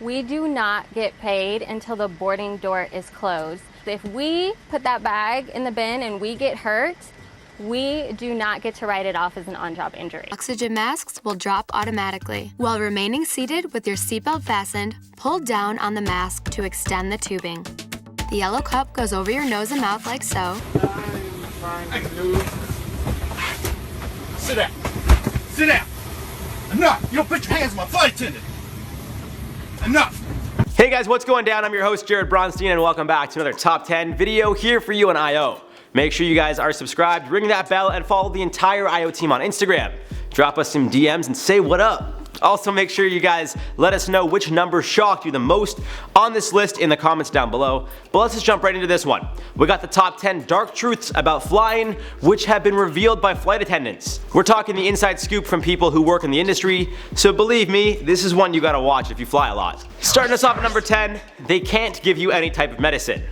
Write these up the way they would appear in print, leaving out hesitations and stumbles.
we do not get paid until the boarding door is closed. If we put that bag in the bin and we get hurt, we do not get to write it off as an on-job injury. Oxygen masks will drop automatically. While remaining seated with your seatbelt fastened, pull down on the mask to extend the tubing. The yellow cup goes over your nose and mouth like so. Sit down. Sit down. Enough. You don't put your hands on my flight attendant. Enough. Hey guys, what's going down? I'm your host, Bronstein, and welcome back to another Top 10 video here for you on IO. Make sure you guys are subscribed, ring that bell, and follow the entire IO team on Instagram. Drop us some DMs and say what up. Also, make sure you guys let us know which number shocked you the most on this list in the comments down below. But let's just jump right into this one. We got the top 10 dark truths about flying, which have been revealed by flight attendants. We're talking the inside scoop from people who work in the industry, so believe me, this is one you gotta watch if you fly a lot. Starting us off at number 10, they can't give you any type of medicine.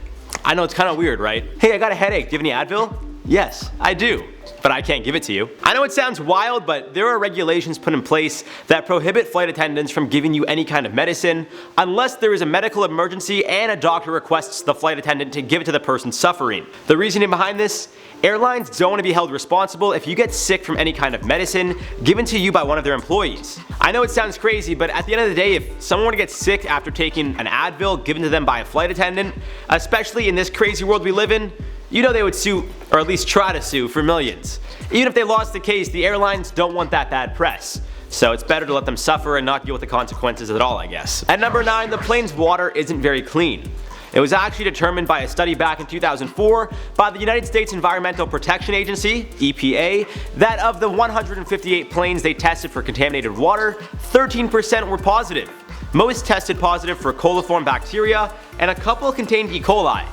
I know it's kind of weird, right? Hey, I got a headache, do you have any Advil? Yes, I do, but I can't give it to you. I know it sounds wild, but there are regulations put in place that prohibit flight attendants from giving you any kind of medicine unless there is a medical emergency and a doctor requests the flight attendant to give it to the person suffering. The reasoning behind this? Airlines don't want to be held responsible if you get sick from any kind of medicine given to you by one of their employees. I know it sounds crazy, but at the end of the day, if someone gets sick after taking an Advil given to them by a flight attendant, especially in this crazy world we live in, you know they would sue, or at least try to sue, for millions. Even if they lost the case, the airlines don't want that bad press. So it's better to let them suffer and not deal with the consequences at all, I guess. At number 9, the plane's water isn't very clean. It was actually determined by a study back in 2004 by the United States Environmental Protection Agency, EPA, that of the 158 planes they tested for contaminated water, 13% were positive. Most tested positive for coliform bacteria, and a couple contained E. coli.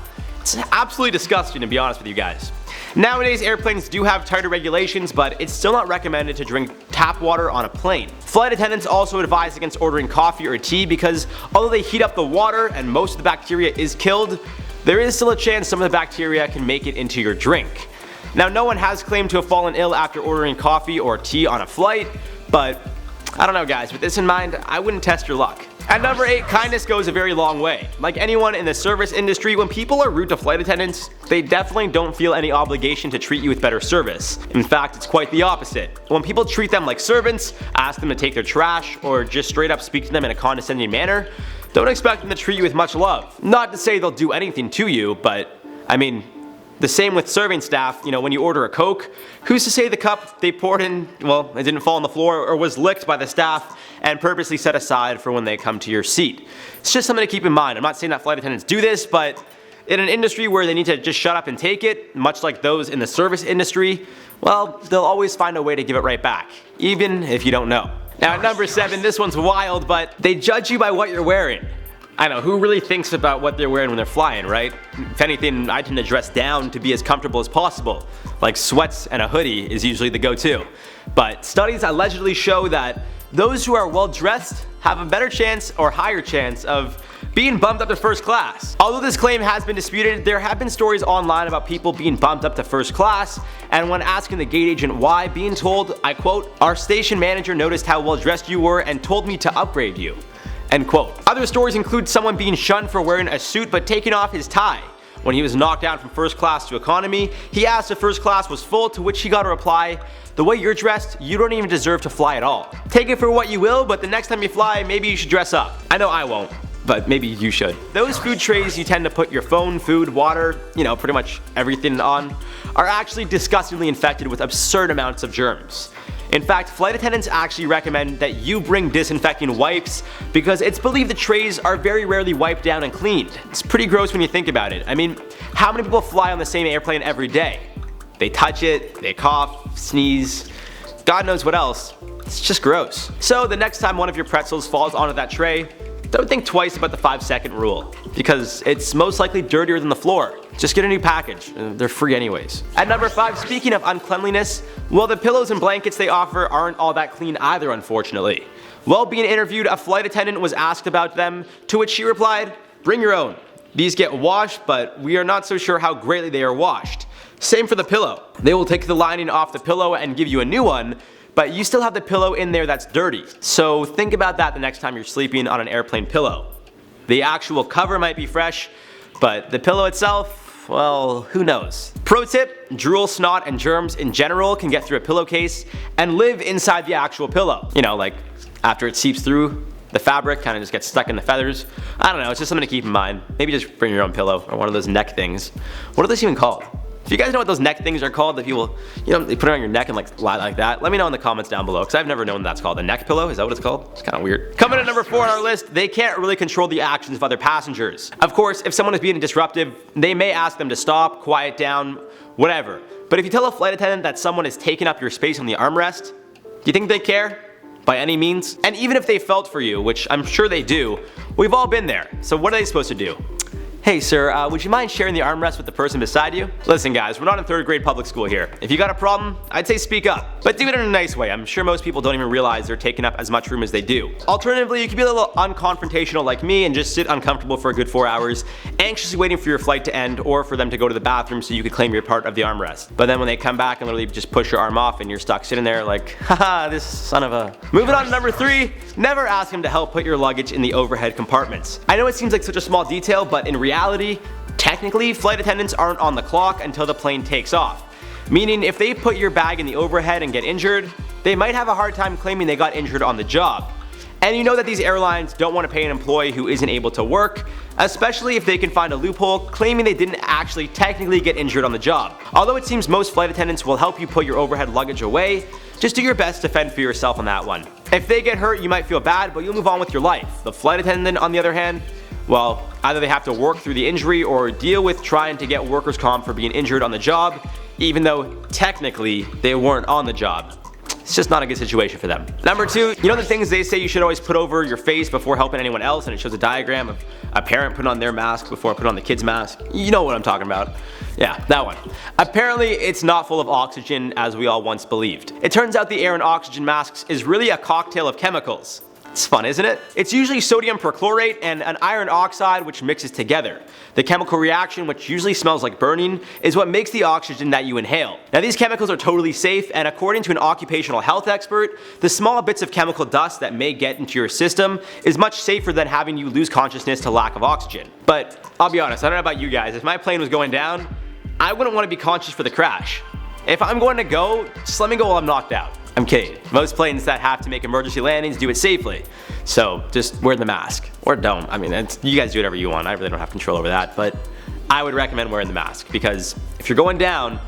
It's absolutely disgusting, to be honest with you guys. Nowadays, airplanes do have tighter regulations, but it's still not recommended to drink tap water on a plane. Flight attendants also advise against ordering coffee or tea because although they heat up the water and most of the bacteria is killed, there is still a chance some of the bacteria can make it into your drink. Now, no one has claimed to have fallen ill after ordering coffee or tea on a flight, but I don't know guys, with this in mind, I wouldn't test your luck. At number 8, kindness goes a very long way. Like anyone in the service industry, when people are rude to flight attendants, they definitely don't feel any obligation to treat you with better service. In fact, it's quite the opposite. When people treat them like servants, ask them to take their trash, or just straight up speak to them in a condescending manner, don't expect them to treat you with much love. Not to say they'll do anything to you, but I mean, the same with serving staff. You know, when you order a Coke, who's to say the cup they poured in, well, it didn't fall on the floor or was licked by the staff and purposely set aside for when they come to your seat. It's just something to keep in mind. I'm not saying that flight attendants do this, but in an industry where they need to just shut up and take it, much like those in the service industry, well, they'll always find a way to give it right back, even if you don't know. Now at number 7, this one's wild, but they judge you by what you're wearing. I know, who really thinks about what they're wearing when they're flying, right? If anything, I tend to dress down to be as comfortable as possible. Like sweats and a hoodie is usually the go-to. But studies allegedly show that those who are well dressed have a better chance or higher chance of being bumped up to first class. Although this claim has been disputed, there have been stories online about people being bumped up to first class, and when asking the gate agent why, being told, I quote, "Our station manager noticed how well dressed you were and told me to upgrade you." End quote. Other stories include someone being shunned for wearing a suit but taking off his tie. When he was knocked down from first class to economy, he asked if first class was full, to which he got a reply, "The way you're dressed, you don't even deserve to fly at all. Take it for what you will, but the next time you fly, maybe you should dress up." I know I won't, but maybe you should. Those food trays you tend to put your phone, food, water, you know, pretty much everything on, are actually disgustingly infected with absurd amounts of germs. In fact, flight attendants actually recommend that you bring disinfecting wipes because it's believed the trays are very rarely wiped down and cleaned. It's pretty gross when you think about it. I mean, how many people fly on the same airplane every day? They touch it, they cough, sneeze, God knows what else. It's just gross. So the next time one of your pretzels falls onto that tray, don't think twice about the 5-second rule, because it's most likely dirtier than the floor. Just get a new package, they're free anyways. At number 5, speaking of uncleanliness, well, the pillows and blankets they offer aren't all that clean either, unfortunately. While being interviewed, a flight attendant was asked about them, to which she replied, "Bring your own. These get washed, but we are not so sure how greatly they are washed. Same for the pillow. They will take the lining off the pillow and give you a new one, but you still have the pillow in there that's dirty. So think about that the next time you're sleeping on an airplane pillow. The actual cover might be fresh, but the pillow itself, well, who knows? Pro tip, drool, snot, and germs in general can get through a pillowcase and live inside the actual pillow. You know, like after it seeps through, the fabric kind of just gets stuck in the feathers. I don't know, it's just something to keep in mind. Maybe just bring your own pillow or one of those neck things. What are those even called? If you guys know what those neck things are called, that people, you know, they put it on your neck and like lie like that, let me know in the comments down below, because I've never known what that's called. A neck pillow? Is that what it's called? It's kind of weird. Coming at number 4 on our list, they can't really control the actions of other passengers. Of course, if someone is being disruptive, they may ask them to stop, quiet down, whatever. But if you tell a flight attendant that someone is taking up your space on the armrest, do you think they care? By any means? And even if they felt for you, which I'm sure they do, we've all been there. So what are they supposed to do? Hey sir, would you mind sharing the armrest with the person beside you? Listen guys, we're not in 3rd grade public school here. If you got a problem, I'd say speak up. But do it in a nice way. I'm sure most people don't even realize they're taking up as much room as they do. Alternatively, you could be a little unconfrontational like me and just sit uncomfortable for a good 4 hours, anxiously waiting for your flight to end or for them to go to the bathroom so you could claim your part of the armrest. But then when they come back and literally just push your arm off and you're stuck sitting there like, haha, this son of a... Moving on to number 3, never ask him to help put your luggage in the overhead compartments. I know it seems like such a small detail, but in reality, technically, flight attendants aren't on the clock until the plane takes off. Meaning, if they put your bag in the overhead and get injured, they might have a hard time claiming they got injured on the job. And you know that these airlines don't want to pay an employee who isn't able to work, especially if they can find a loophole claiming they didn't actually technically get injured on the job. Although it seems most flight attendants will help you put your overhead luggage away, just do your best to fend for yourself on that one. If they get hurt, you might feel bad, but you'll move on with your life. The flight attendant, on the other hand, well, either they have to work through the injury or deal with trying to get workers' comp for being injured on the job, even though technically they weren't on the job. It's just not a good situation for them. Number 2, you know the things they say you should always put over your face before helping anyone else, and it shows a diagram of a parent putting on their mask before putting on the kid's mask? You know what I'm talking about. Yeah, that one. Apparently, it's not full of oxygen as we all once believed. It turns out the air in oxygen masks is really a cocktail of chemicals. It's fun, isn't it? It's usually sodium perchlorate and an iron oxide which mixes together. The chemical reaction, which usually smells like burning, is what makes the oxygen that you inhale. Now these chemicals are totally safe, and according to an occupational health expert, the small bits of chemical dust that may get into your system is much safer than having you lose consciousness to lack of oxygen. But I'll be honest, I don't know about you guys, if my plane was going down, I wouldn't want to be conscious for the crash. If I'm going to go, just let me go while I'm knocked out. I'm kidding. Most planes that have to make emergency landings do it safely. So just wear the mask. Or don't. I mean, you guys do whatever you want. I really don't have control over that. But I would recommend wearing the mask, because if you're going down,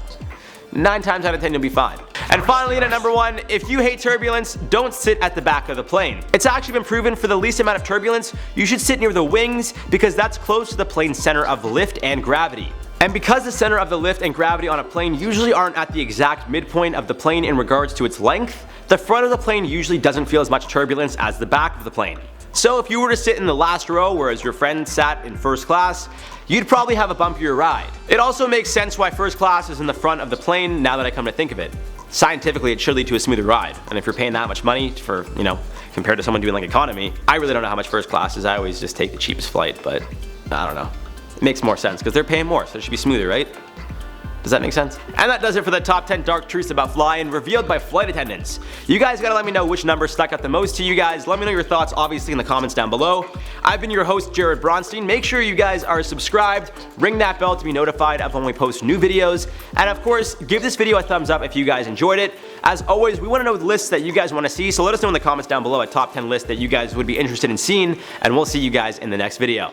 9 times out of 10 you'll be fine. And finally, at number 1, if you hate turbulence, don't sit at the back of the plane. It's actually been proven for the least amount of turbulence, you should sit near the wings, because that's close to the plane's center of lift and gravity. And because the center of the lift and gravity on a plane usually aren't at the exact midpoint of the plane in regards to its length, the front of the plane usually doesn't feel as much turbulence as the back of the plane. So if you were to sit in the last row whereas your friend sat in first class, you'd probably have a bumpier ride. It also makes sense why first class is in the front of the plane now that I come to think of it. Scientifically, it should lead to a smoother ride, and if you're paying that much money for, you know, compared to someone doing like economy, I really don't know how much first class is. I always just take the cheapest flight, but I don't know. It makes more sense because they're paying more, so it should be smoother, right? Does that make sense? And that does it for the top 10 dark truths about flying revealed by flight attendants. You guys gotta let me know which number stuck out the most to you guys. Let me know your thoughts obviously in the comments down below. I've been your host, Jared Bronstein. Make sure you guys are subscribed, ring that bell to be notified of when we post new videos, and of course, give this video a thumbs up if you guys enjoyed it. As always, we wanna know the lists that you guys wanna see, so let us know in the comments down below a top 10 list that you guys would be interested in seeing, and we'll see you guys in the next video.